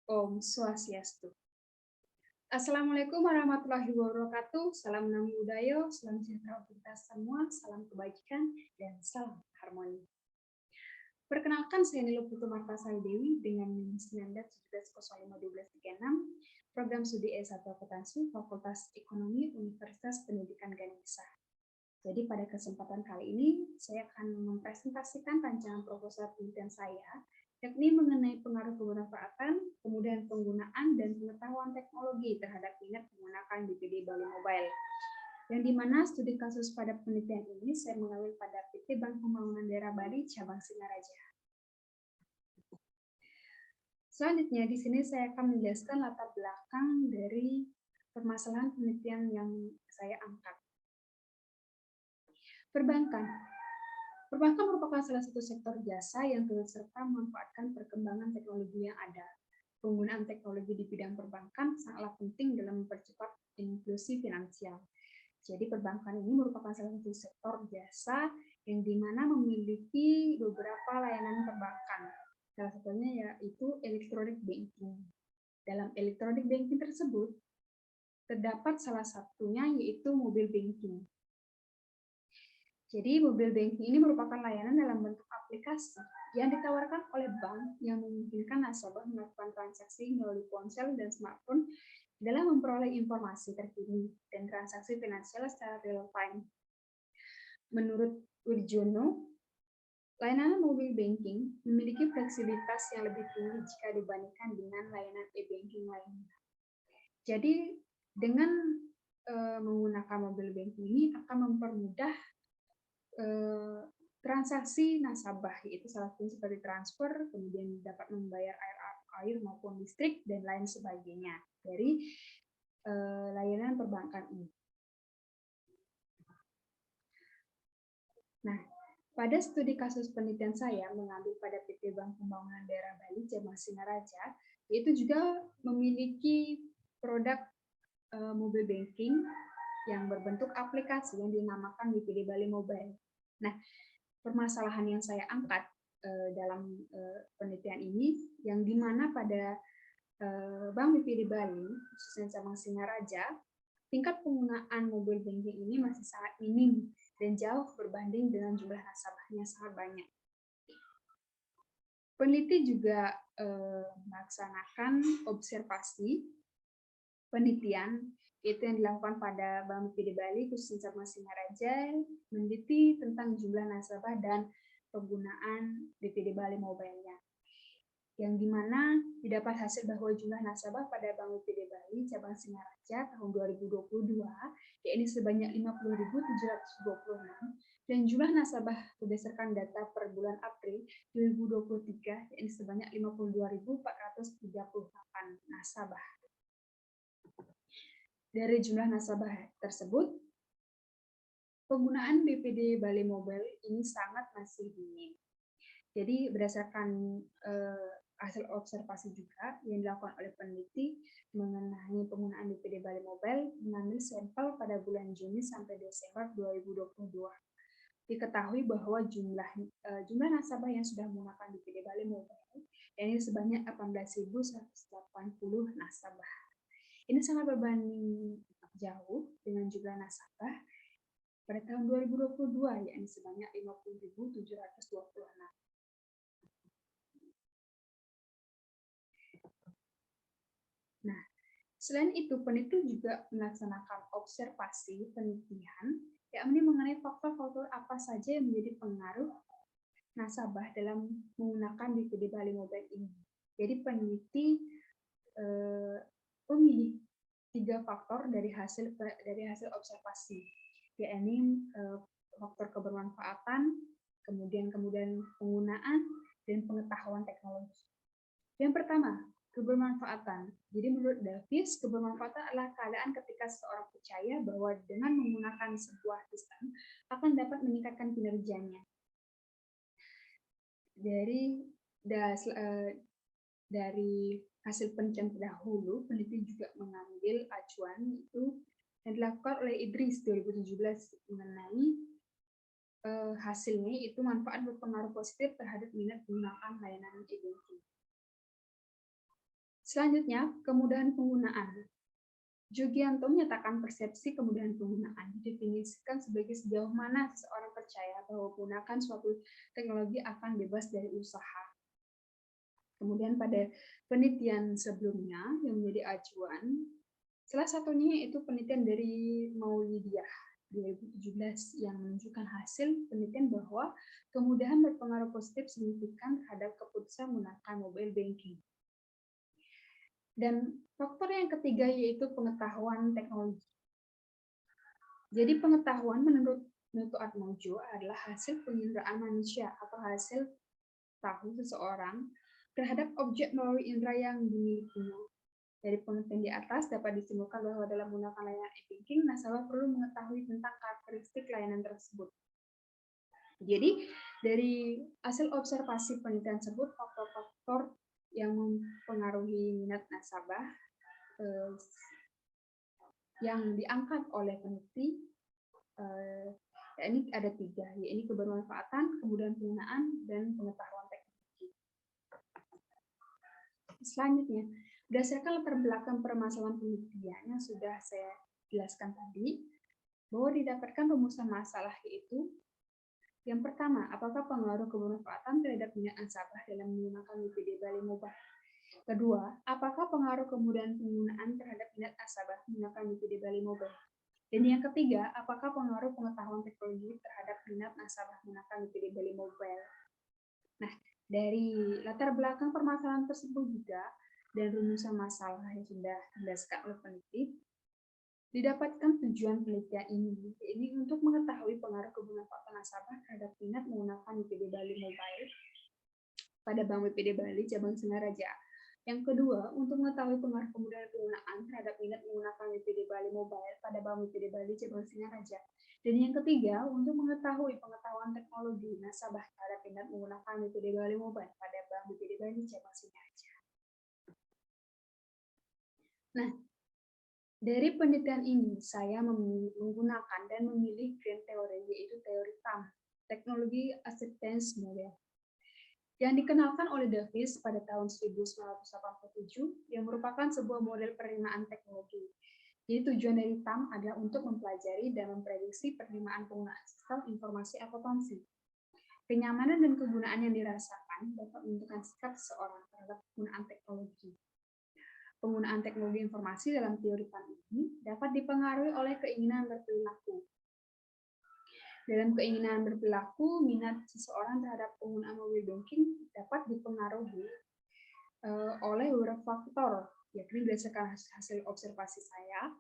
Om Swastiastu. Assalamualaikum warahmatullahi wabarakatuh. Salam Namo Buddhaya, salam sejahtera untuk kita semua, salam kebajikan, dan salam harmoni. Perkenalkan, saya Nilo Putu Martasari Dewi dengan NIM 1917051236, program studi S1 Akuntansi, Fakultas Ekonomi, Universitas Pendidikan Ganesha. Jadi pada kesempatan kali ini, saya akan mempresentasikan rancangan proposal penelitian saya, yakni mengenai pengaruh kebermanfaatan, kemudahan penggunaan, dan pengetahuan teknologi terhadap minat menggunakan BPD Bali Mobile. Yang dimana studi kasus pada penelitian ini saya mengambil pada PT Bank Pembangunan Daerah Bali, Cabang Singaraja. Selanjutnya, di sini saya akan menjelaskan latar belakang dari permasalahan penelitian yang saya angkat. Perbankan. Perbankan merupakan salah satu sektor jasa yang turut serta memanfaatkan perkembangan teknologi yang ada. Penggunaan teknologi di bidang perbankan sangatlah penting dalam mempercepat inklusi finansial. Jadi perbankan ini merupakan salah satu sektor jasa yang dimana memiliki beberapa layanan perbankan. Salah satunya yaitu electronic banking. Dalam electronic banking tersebut, terdapat salah satunya yaitu mobile banking. Jadi, mobile banking ini merupakan layanan dalam bentuk aplikasi yang ditawarkan oleh bank yang memungkinkan nasabah melakukan transaksi melalui ponsel dan smartphone dalam memperoleh informasi terkini dan transaksi finansial secara real time. Menurut Wirjono, layanan mobile banking memiliki fleksibilitas yang lebih tinggi jika dibandingkan dengan layanan e-banking lainnya. Jadi, dengan menggunakan mobile banking ini akan mempermudah transaksi nasabah, yaitu salah satunya seperti transfer, kemudian dapat membayar air maupun listrik, dan lain sebagainya dari layanan perbankan ini. Nah, pada studi kasus penelitian saya mengambil pada PT Bank Pembangunan Daerah Bali, Cabang Singaraja, yaitu juga memiliki produk mobile banking yang berbentuk aplikasi yang dinamakan BPD Bali Mobile. Nah, permasalahan yang saya angkat dalam penelitian ini, yang dimana pada Bank BPD Bali, khususnya Cabang Singaraja, tingkat penggunaan mobile banking ini masih sangat minim dan jauh berbanding dengan jumlah nasabahnya sangat banyak. Peneliti juga melaksanakan observasi penelitian itu yang dilakukan pada Bank BPD Bali khususnya Cabang Singaraja, meneliti tentang jumlah nasabah dan penggunaan BPD Bali Mobile-nya. Yang dimana didapat hasil bahwa jumlah nasabah pada Bank BPD Bali Cabang Singaraja tahun 2022 yakni sebanyak 50.726 dan jumlah nasabah berdasarkan data per bulan April 2023 yakni sebanyak 52.438 nasabah. Dari jumlah nasabah tersebut, penggunaan BPD Bali Mobile ini sangat masih minim. Jadi berdasarkan hasil observasi juga yang dilakukan oleh peneliti mengenai penggunaan BPD Bali Mobile mengambil sampel pada bulan Juni sampai Desember 2022. Diketahui bahwa jumlah nasabah yang sudah menggunakan BPD Bali Mobile yakni sebanyak 18.180 nasabah. Ini sangat berbanding jauh dengan jumlah nasabah pada tahun 2022, yakni sebanyak 50.726. Nah, selain itu, peneliti juga melaksanakan observasi penelitian, yakni mengenai faktor-faktor apa saja yang menjadi pengaruh nasabah dalam menggunakan BPD Bali Mobile ini. Jadi peneliti memilih 3 faktor dari hasil observasi, yakni faktor kebermanfaatan, kemudian penggunaan, dan pengetahuan teknologi. Yang pertama, kebermanfaatan. Jadi menurut Davis, kebermanfaatan adalah keadaan ketika seseorang percaya bahwa dengan menggunakan sebuah sistem akan dapat meningkatkan kinerjanya. Dari hasil penelitian terdahulu, peneliti juga mengambil acuan itu yang dilakukan oleh Idris 2017 mengenai hasilnya itu manfaat berpengaruh positif terhadap minat menggunakan layanan e-banking. Selanjutnya, kemudahan penggunaan. Jugianto menyatakan persepsi kemudahan penggunaan didefinisikan sebagai sejauh mana seseorang percaya bahwa menggunakan suatu teknologi akan bebas dari usaha. Kemudian pada penelitian sebelumnya yang menjadi acuan, salah satunya yaitu penelitian dari Maulidiah 2017 yang menunjukkan hasil penelitian bahwa kemudahan berpengaruh positif signifikan terhadap keputusan menggunakan mobile banking. Dan faktor yang ketiga yaitu pengetahuan teknologi. Jadi pengetahuan menurut Nuto Atmojo adalah hasil penginderaan manusia atau hasil tahu seseorang terhadap objek melalui indera yang dimilikinya. Dari penelitian di atas dapat disimpulkan bahwa dalam menggunakan layanan e-banking, nasabah perlu mengetahui tentang karakteristik layanan tersebut. Jadi dari hasil observasi penelitian tersebut, faktor-faktor yang mempengaruhi minat nasabah yang diangkat oleh peneliti ini ada 3, yaitu kebermanfaatan, kemudahan penggunaan, dan pengetahuan teknologi. Selanjutnya, berdasarkan latar belakang permasalahan penelitian yang sudah saya jelaskan tadi, bahwa didapatkan rumusan masalah yaitu yang pertama, apakah pengaruh kebermanfaatan terhadap minat nasabah dalam menggunakan WPD Bali Mobile? Kedua, apakah pengaruh kemudahan penggunaan terhadap minat nasabah menggunakan WPD Bali Mobile? Dan yang ketiga, apakah pengaruh pengetahuan teknologi terhadap minat nasabah menggunakan WPD Bali Mobile? Nah, dari latar belakang permasalahan tersebut juga dan rumusan masalah yang sudah dijelaskan oleh peneliti, didapatkan tujuan penelitian ini untuk mengetahui pengaruh kebermanfaatan nasabah terhadap minat menggunakan WPD Bali Mobile pada Bank WPD Bali cabang Singaraja. Yang kedua, untuk mengetahui pengaruh kemudahan penggunaan terhadap minat menggunakan WPD Bali Mobile pada Bank WPD Bali cabang Singaraja. Dan yang ketiga, untuk mengetahui pengetahuan teknologi nasabah terhadap minat menggunakan WPD Bali Mobile pada Bank WPD Bali cabang Singaraja. Nah, dari penelitian ini, saya menggunakan dan memilih grand theory, yaitu teori TAM, Teknologi Acceptance Model, yang dikenalkan oleh Davis pada tahun 1987, yang merupakan sebuah model penerimaan teknologi. Jadi tujuan dari TAM adalah untuk mempelajari dan memprediksi penerimaan penggunaan sistem informasi akuntansi. Kenyamanan dan kegunaan yang dirasakan dapat menentukan sikap seseorang terhadap penggunaan teknologi. Penggunaan teknologi informasi dalam teori TAM ini dapat dipengaruhi oleh keinginan berperilaku. Dalam keinginan berperilaku, minat seseorang terhadap penggunaan mobile banking dapat dipengaruhi oleh beberapa faktor, yakni berdasarkan hasil observasi saya,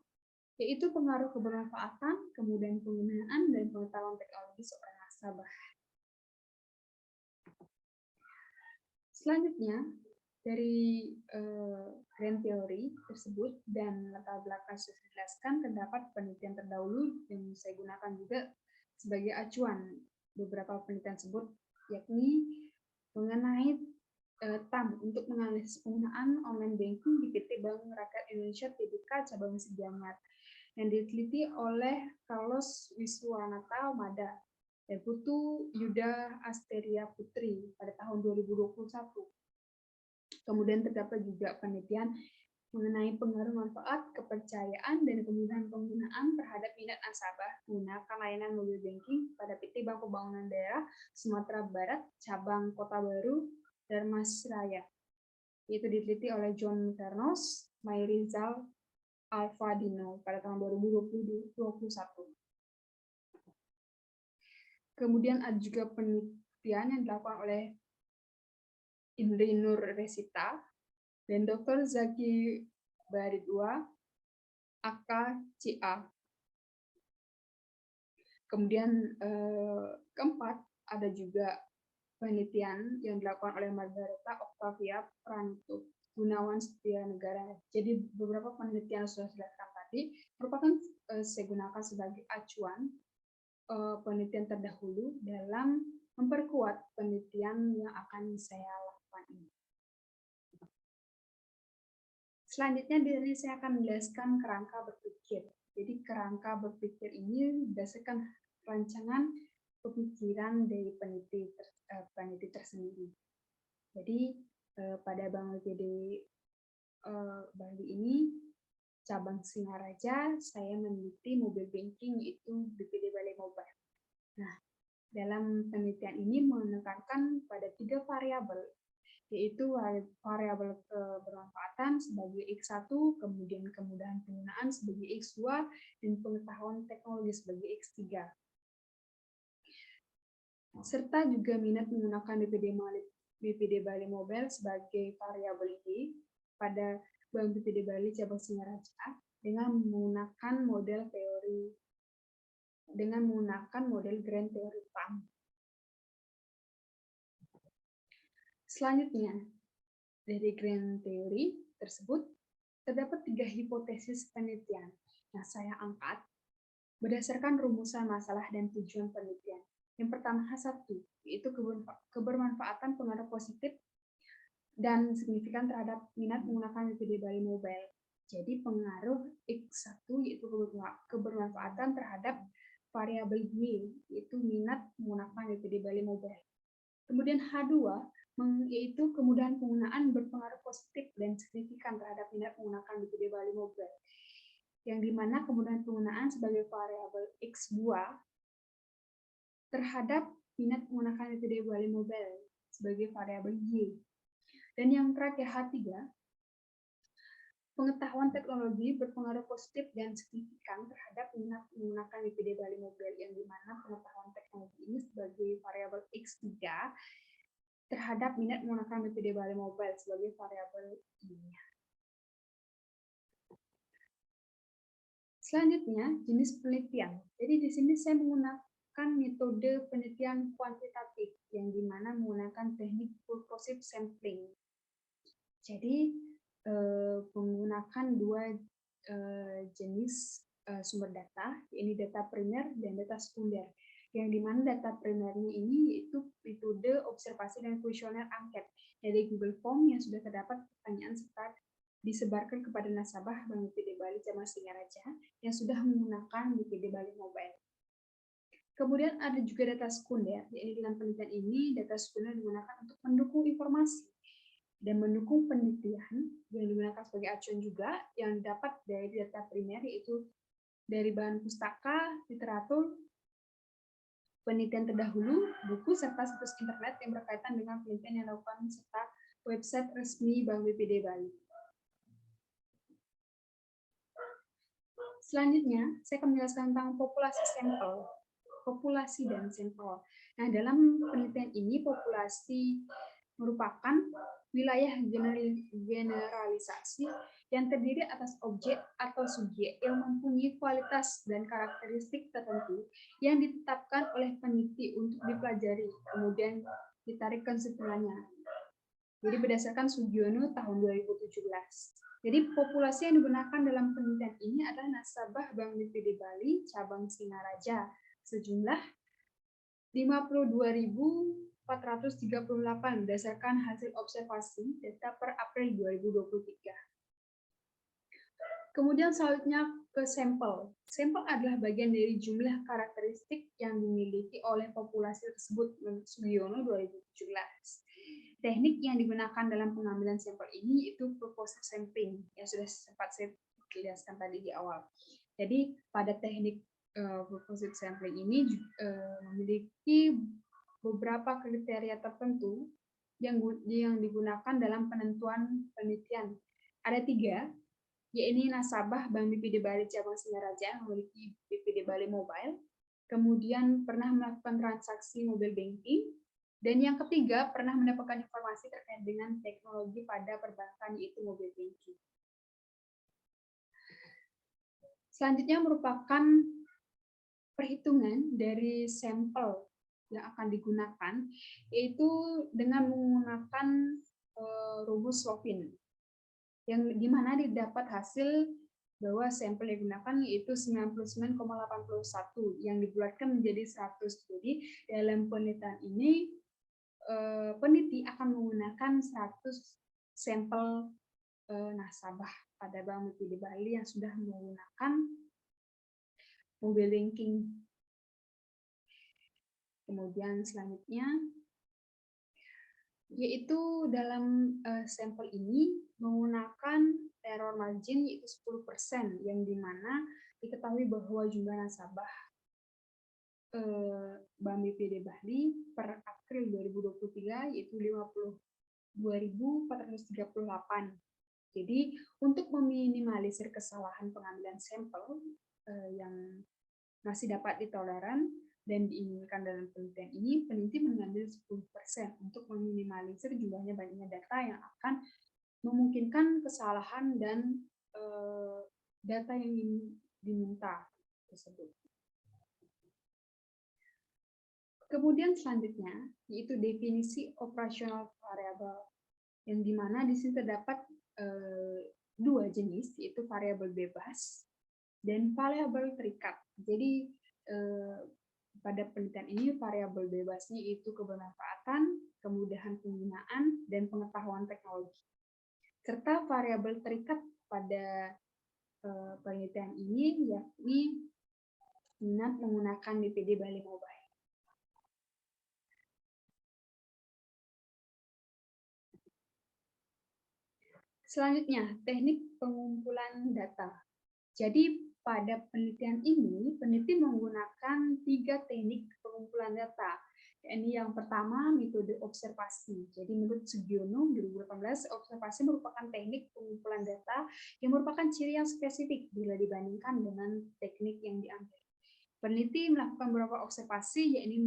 yaitu pengaruh kebermanfaatan, kemudian penggunaan, dan pengetahuan teknologi seorang nasabah. Selanjutnya, dari grand theory tersebut dan latar belakang sudah dijelaskan, terdapat penelitian terdahulu yang saya gunakan juga sebagai acuan beberapa penelitian tersebut, yakni mengenai TAM untuk menganalisis penggunaan online banking di PT Bank Rakyat Indonesia Tbk cabang Gianyar yang diteliti oleh Carlos Wiswanata Mada dan Putu Yuda Asteria Putri pada tahun 2021. Kemudian terdapat juga penelitian mengenai pengaruh manfaat, kepercayaan, dan kemudahan penggunaan terhadap minat nasabah menggunakan layanan mobile banking pada PT Bank Pembangunan Daerah Sumatera Barat, cabang Kota Baru, Darmasraya. Itu diteliti oleh John Vernos, Mayrizal Alfadino pada tahun 2021. Kemudian ada juga penelitian yang dilakukan oleh Indri Nur Resita dan Dr. Zaki Baridwa, AKCA. Kemudian keempat, ada juga penelitian yang dilakukan oleh Margareta Octavia Pranto Gunawan Setia Negara. Jadi beberapa penelitian yang sudah saya jelaskan tadi merupakan saya gunakan sebagai acuan penelitian terdahulu dalam memperkuat penelitian yang akan saya lakukan ini. Selanjutnya saya akan menjelaskan kerangka berpikir. Jadi kerangka berpikir ini berdasarkan rancangan pemikiran dari peneliti tersendiri. Jadi pada Bank WPD Bali ini, cabang Singaraja, saya meneliti mobile banking yaitu BPD Bali Mobile. Nah, dalam penelitian ini menekankan pada 3 variabel, yaitu variabel kebermanfaatan sebagai X1, kemudian kemudahan penggunaan sebagai X2, dan pengetahuan teknologi sebagai X3. Serta juga minat menggunakan BPD Bali Mobile sebagai variabel Y pada Bank BPD Bali cabang Singaraja dengan menggunakan model Grand Theory PAM. Selanjutnya, dari Grand Theory tersebut terdapat 3 hipotesis penelitian yang saya angkat berdasarkan rumusan masalah dan tujuan penelitian. Yang pertama H1, yaitu kebermanfaatan pengaruh positif dan signifikan terhadap minat menggunakan BPD Bali Mobile. Jadi pengaruh X1 yaitu kebermanfaatan terhadap variabel Y, yaitu minat menggunakan BPD Bali Mobile. Kemudian H2, yaitu kemudahan penggunaan berpengaruh positif dan signifikan terhadap minat menggunakan BPD Bali Mobile. Yang dimana kemudahan penggunaan sebagai variabel X2 terhadap minat menggunakan BPD Bali Mobile sebagai variabel Y. Dan yang terakhir H3, pengetahuan teknologi berpengaruh positif dan signifikan terhadap minat menggunakan BPD Bali Mobile, yang dimana pengetahuan teknologi ini sebagai variabel X3 terhadap minat menggunakan BPD Bali Mobile sebagai variabel Y. Selanjutnya, jenis penelitian. Jadi di sini saya menggunakan metode penelitian kuantitatif, yang dimana menggunakan teknik purposive sampling. Jadi menggunakan 2 jenis sumber data, yaitu data primer dan data sekunder. Yang dimana data primernya ini yaitu metode observasi dan kuesioner angket dari Google Form yang sudah terdapat pertanyaan serta disebarkan kepada nasabah Bank BPD Bali cabang Singaraja yang sudah menggunakan BPD Bali Mobile. Kemudian ada juga data sekunder, yaitu dalam penelitian ini data sekunder digunakan untuk mendukung informasi dan mendukung penelitian yang digunakan sebagai acuan juga yang dapat dari data primer, yaitu dari bahan pustaka, literatur, penelitian terdahulu, buku, serta situs internet yang berkaitan dengan penelitian yang dilakukan serta website resmi Bank BPD Bali. Selanjutnya, saya akan menjelaskan tentang populasi dan sampel. Nah, dalam penelitian ini populasi merupakan wilayah generalisasi yang terdiri atas objek atau subjek yang mempunyai kualitas dan karakteristik tertentu yang ditetapkan oleh peneliti untuk dipelajari, kemudian ditarik kesimpulannya. Jadi berdasarkan Sugiono tahun 2017. Jadi populasi yang digunakan dalam penelitian ini adalah nasabah Bank BPD Bali cabang Singaraja sejumlah 52.438 berdasarkan hasil observasi data per April 2023. Kemudian selanjutnya ke sampel. Sampel adalah bagian dari jumlah karakteristik yang dimiliki oleh populasi tersebut menurut Sugiono 2017. Teknik yang digunakan dalam pengambilan sampel ini itu purposive sampling yang sudah sempat saya jelaskan tadi di awal. Jadi pada teknik purposive sampling ini memiliki beberapa kriteria tertentu yang digunakan dalam penentuan penelitian. Ada 3, yaitu nasabah Bank BPD Bali cabang Singaraja memiliki BPD Bali Mobile, kemudian pernah melakukan transaksi mobile banking, dan yang ketiga, pernah mendapatkan informasi terkait dengan teknologi pada perbankan, yaitu mobile banking. Selanjutnya merupakan perhitungan dari sampel yang akan digunakan, yaitu dengan menggunakan rumus Slovin, yang dimana didapat hasil bahwa sampel yang digunakan yaitu 99,81 yang dibulatkan menjadi 100. Jadi dalam penelitian ini peneliti akan menggunakan 100 sampel nasabah pada Bank BPD Bali yang sudah menggunakan mobile banking. Kemudian selanjutnya yaitu dalam sampel ini menggunakan error margin yaitu 10%, yang dimana diketahui bahwa jumlah nasabah Bank BPD Bali per April 2023 yaitu 52.438. Jadi untuk meminimalisir kesalahan pengambilan sampel yang masih dapat ditoleran dan diinginkan dalam penelitian ini, peneliti mengambil 10% untuk meminimalisir jumlahnya banyaknya data yang akan memungkinkan kesalahan dan data yang diminta tersebut. Kemudian selanjutnya yaitu definisi operasional variabel, yang dimana di sini terdapat dua jenis, yaitu variabel bebas dan variabel terikat. Jadi pada penelitian ini variabel bebasnya itu kebermanfaatan, kemudahan penggunaan, dan pengetahuan teknologi. Serta variabel terikat pada penelitian ini yakni minat menggunakan BPD Bali Mobile. Selanjutnya, teknik pengumpulan data. Jadi pada penelitian ini, peneliti menggunakan 3 teknik pengumpulan data. Ini yang pertama, metode observasi. Jadi menurut Sugiono 2018, observasi merupakan teknik pengumpulan data yang merupakan ciri yang spesifik bila dibandingkan dengan teknik yang diambil. Peneliti melakukan beberapa observasi, yakni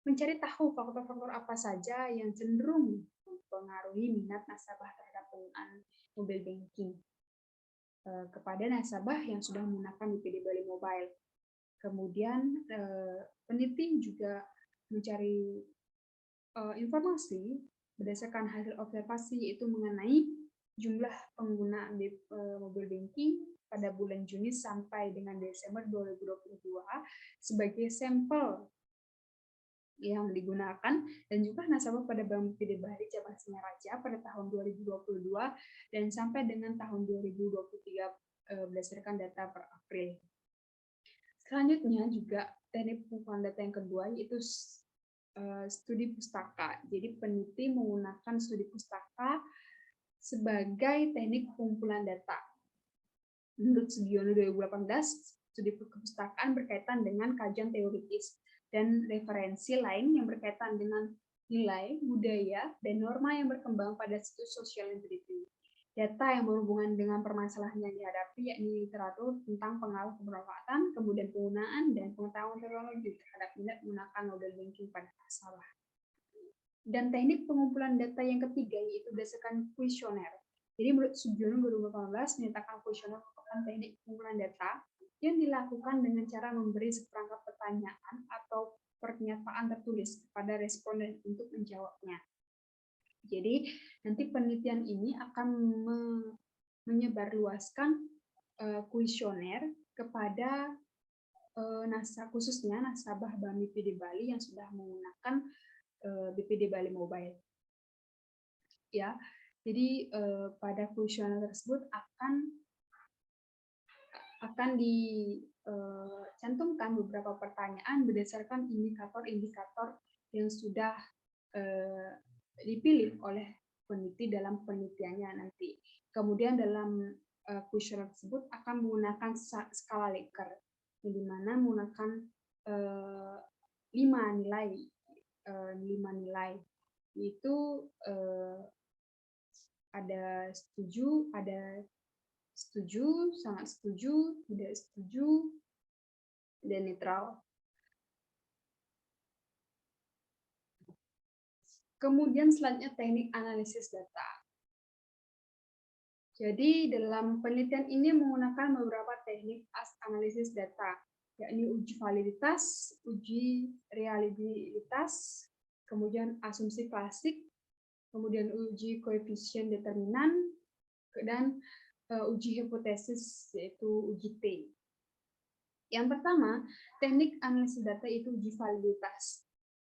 mencari tahu faktor-faktor apa saja yang cenderung mempengaruhi minat nasabah terhadap penggunaan mobile banking kepada nasabah yang sudah menggunakan BPD Bali Mobile. Kemudian peneliti juga mencari informasi berdasarkan hasil observasi, yaitu mengenai jumlah pengguna mobile banking pada bulan Juni sampai dengan Desember 2022 sebagai sampel yang digunakan, dan juga nasabah pada Bank BPD Bali Cabang Singaraja pada tahun 2022 dan sampai dengan tahun 2023 berdasarkan data per April. Selanjutnya juga teknik pengumpulan data yang kedua yaitu studi pustaka. Jadi peneliti menggunakan studi pustaka sebagai teknik pengumpulan data. Menurut Sugiono 2018, studi perpustakaan berkaitan dengan kajian teoritis dan referensi lain yang berkaitan dengan nilai, budaya, dan norma yang berkembang pada situs sosial yang teliti. Data yang berhubungan dengan permasalahan yang dihadapi, yakni literatur tentang pengaruh kebermanfaatan, kemudian penggunaan, dan pengetahuan teknologi terhadap minat menggunakan mobile banking pada nasabah. Dan teknik pengumpulan data yang ketiga yaitu berdasarkan kuesioner. Jadi menurut Sugiono 2018 menyatakan kuesioner merupakan teknik pengumpulan data yang dilakukan dengan cara memberi seperangkat pertanyaan atau pernyataan tertulis kepada responden untuk menjawabnya. Jadi nanti penelitian ini akan menyebarluaskan kuesioner kepada khususnya nasabah Bank BPD Bali yang sudah menggunakan BPD Bali Mobile. Ya, jadi pada kuesioner tersebut akan dicantumkan beberapa pertanyaan berdasarkan indikator-indikator yang sudah dipilih oleh peneliti dalam penelitiannya nanti. Kemudian dalam kuesioner tersebut akan menggunakan skala Likert, di mana menggunakan 5 nilai, yaitu ada setuju, sangat setuju, tidak setuju, dan netral. Kemudian selanjutnya teknik analisis data. Jadi dalam penelitian ini menggunakan beberapa teknik analisis data, yakni uji validitas, uji reliabilitas, kemudian asumsi klasik, kemudian uji koefisien determinan, dan uji hipotesis yaitu uji T. Yang pertama, teknik analisis data itu uji validitas.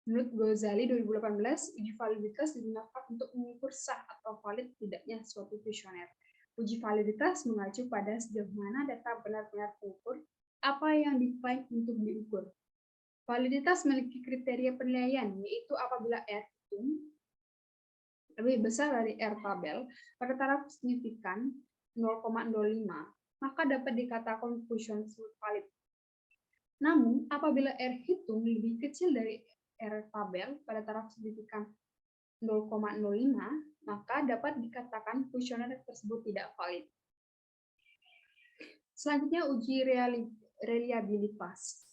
Menurut Ghazali 2018, uji validitas digunakan untuk mengukur sah atau valid tidaknya suatu kuesioner. Uji validitas mengacu pada sejauh mana data benar-benar terukur apa yang diklaim untuk diukur. Validitas memiliki kriteria penilaian, yaitu apabila R hitung lebih besar dari R tabel pada taraf signifikan 0,05, maka dapat dikatakan fusion tersebut valid. Namun, apabila R hitung lebih kecil dari R tabel pada taraf signifikan 0,05, maka dapat dikatakan kuesioner tersebut tidak valid. Selanjutnya, uji reliabilitas.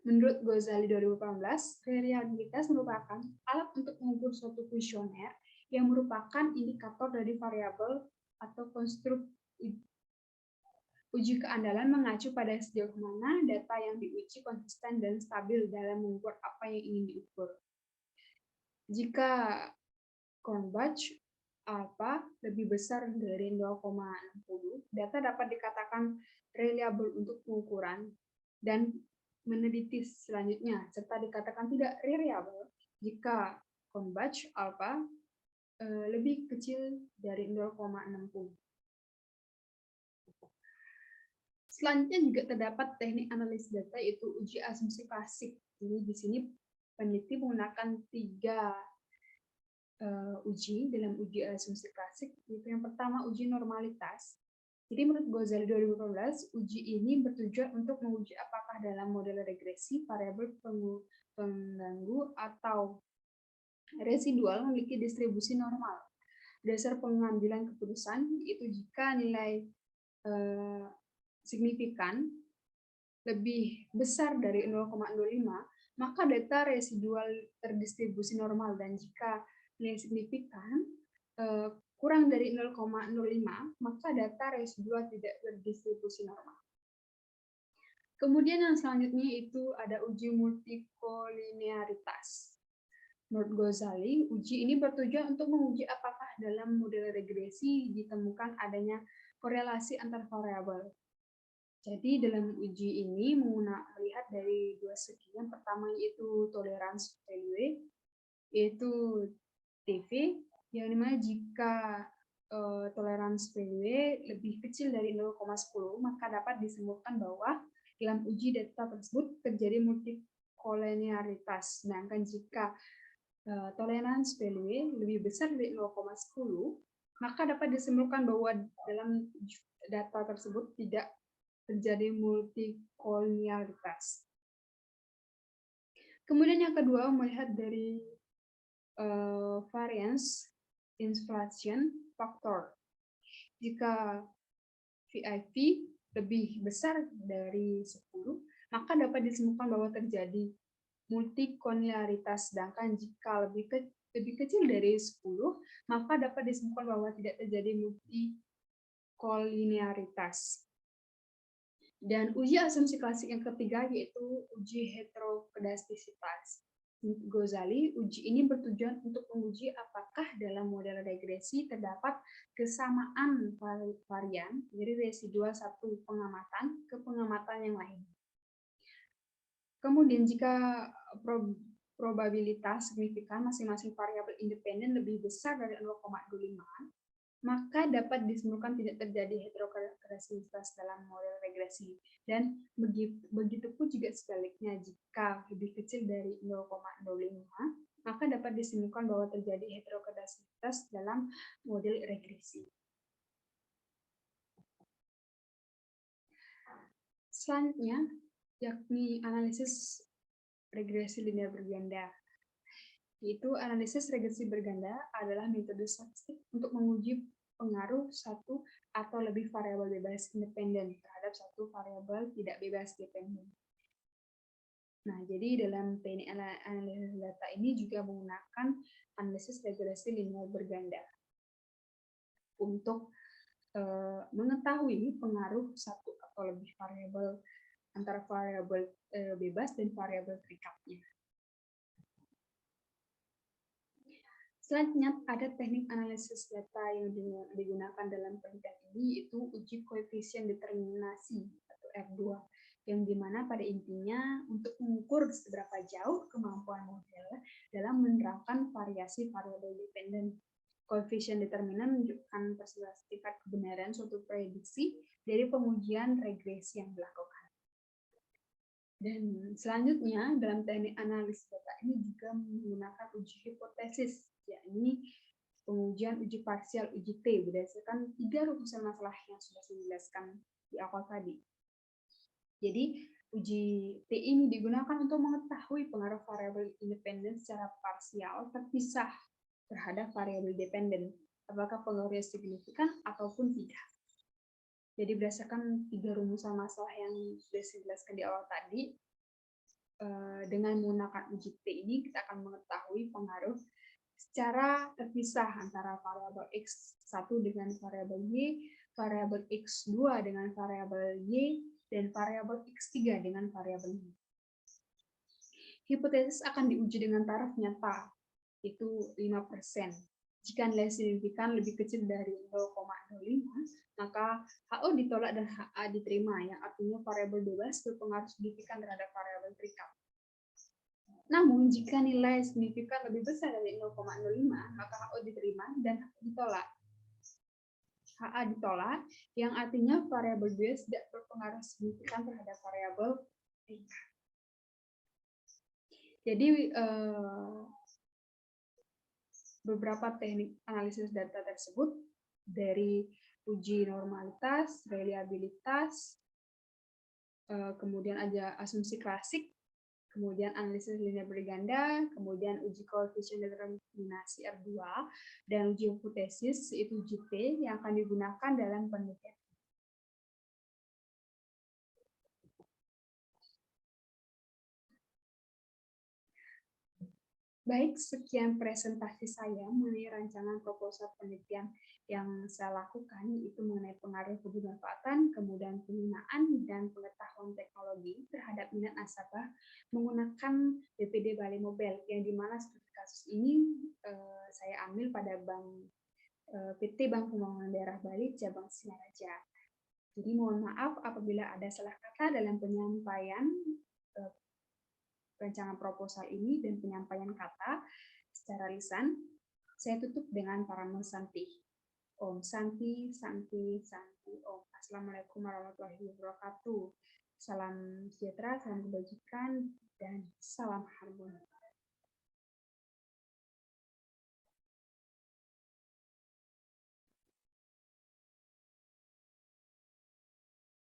Menurut Ghazali 2018, reliabilitas merupakan alat untuk mengukur suatu kuesioner yang merupakan indikator dari variabel atau konstruk. Uji keandalan mengacu pada sejauh mana data yang diuji konsisten dan stabil dalam mengukur apa yang ingin diukur. Jika converge alpha lebih besar dari 0,60, data dapat dikatakan reliable untuk pengukuran dan meneliti selanjutnya, serta dikatakan tidak reliable jika converge alpha lebih kecil dari 0,60. Selanjutnya juga terdapat teknik analisis data, yaitu uji asumsi klasik. Jadi di sini peneliti menggunakan 3 uji dalam uji asumsi klasik. Yaitu yang pertama, uji normalitas. Jadi menurut Ghazali 2018, uji ini bertujuan untuk menguji apakah dalam model regresi variabel pengganggu atau residual memiliki distribusi normal. Dasar pengambilan keputusan itu jika nilai signifikan lebih besar dari 0,05, maka data residual terdistribusi normal, dan jika nilai signifikan kurang dari 0,05, maka data residual tidak terdistribusi normal. Kemudian yang selanjutnya itu ada uji multikolinearitas. Menurut Ghazali, uji ini bertujuan untuk menguji apakah dalam model regresi ditemukan adanya korelasi antar variabel. Jadi dalam uji ini melihat dari 2 segi. Yang pertama yaitu tolerance value, yaitu TV, yang dimana jika tolerance value lebih kecil dari 0,10, maka dapat disimpulkan bahwa dalam uji data tersebut terjadi multikolinearitas. Sedangkan jika tolerance value lebih besar dari 0,10, maka dapat disimpulkan bahwa dalam data tersebut tidak terjadi multikolinearitas. Kemudian yang kedua, melihat dari variance inflation factor. Jika VIV lebih besar dari 10, maka dapat disimpulkan bahwa terjadi multikolinearitas. Sedangkan jika lebih kecil dari 10, maka dapat disimpulkan bahwa tidak terjadi multikolinearitas. Dan uji asumsi klasik yang ketiga yaitu uji heterokedastisitas. Ghazali, uji ini bertujuan untuk menguji apakah dalam model regresi terdapat kesamaan varian dari residual satu pengamatan ke pengamatan yang lain. Kemudian jika probabilitas signifikan masing-masing variabel independen lebih besar dari 0,25, maka dapat disimpulkan tidak terjadi heterokedastisitas dalam model regresi. Dan begitu pun juga sebaliknya, jika lebih kecil dari 0,05, maka dapat disimpulkan bahwa terjadi heterokedastisitas dalam model regresi. Selanjutnya, yakni analisis regresi linear berganda. Yaitu analisis regresi berganda adalah metode statistik untuk menguji pengaruh satu atau lebih variabel bebas independen terhadap satu variabel tidak bebas dependen. Nah, jadi dalam teknik analisis data ini juga menggunakan analisis regresi linear berganda untuk mengetahui pengaruh satu atau lebih variabel antara variabel bebas dan variabel terikatnya. Selanjutnya, ada teknik analisis data yang digunakan dalam penelitian ini, yaitu uji koefisien determinasi atau R2, yang dimana pada intinya untuk mengukur seberapa jauh kemampuan model dalam menerapkan variasi variabel dependen. Koefisien determinan menunjukkan persentase tingkat kebenaran suatu prediksi dari pengujian regresi yang dilakukan. Dan selanjutnya dalam teknik analisis data ini juga menggunakan uji hipotesis, yakni pengujian uji parsial uji T berdasarkan 3 rumusan masalah yang sudah saya jelaskan di awal tadi. Jadi uji T ini digunakan untuk mengetahui pengaruh variabel independen secara parsial terpisah terhadap variabel dependen, apakah pengaruhnya signifikan ataupun tidak. Jadi berdasarkan 3 rumusan masalah yang sudah saya jelaskan di awal tadi, dengan menggunakan uji T ini kita akan mengetahui pengaruh secara terpisah antara variabel X1 dengan variabel Y, variabel X2 dengan variabel Y, dan variabel X3 dengan variabel Y. Hipotesis akan diuji dengan taraf nyata, itu 5%. Jika nilai signifikan lebih kecil dari 0,05, maka HO ditolak dan HA diterima, yang artinya variabel bebas berpengaruh signifikan terhadap variabel terikat. Namun, jika nilai signifikan lebih besar dari 0,05, maka HO diterima dan HA ditolak. HA ditolak, yang artinya variabel bebas tidak berpengaruh signifikan terhadap variabel terikat. Jadi, beberapa teknik analisis data tersebut dari uji normalitas, reliabilitas, kemudian ada asumsi klasik, kemudian analisis linear berganda, kemudian uji koefisien determinasi R2, dan uji hipotesis, yaitu uji T, yang akan digunakan dalam penelitian. Baik, sekian presentasi saya mengenai rancangan proposal penelitian yang saya lakukan, yaitu mengenai pengaruh kebermanfaatan, kemudahan penggunaan, dan pengetahuan teknologi terhadap minat nasabah menggunakan BPD Bali Mobile, yang dimana seperti kasus ini saya ambil pada PT Bank Pembangunan Daerah Bali, cabang Singaraja. Jadi mohon maaf apabila ada salah kata dalam penyampaian rancangan proposal ini dan penyampaian kata secara lisan. Saya tutup dengan Paramo Santi. Om Santi, Santi, Santi, Om. Assalamualaikum warahmatullahi wabarakatuh. Salam sejahtera, salam kebajikan, dan salam harmoni.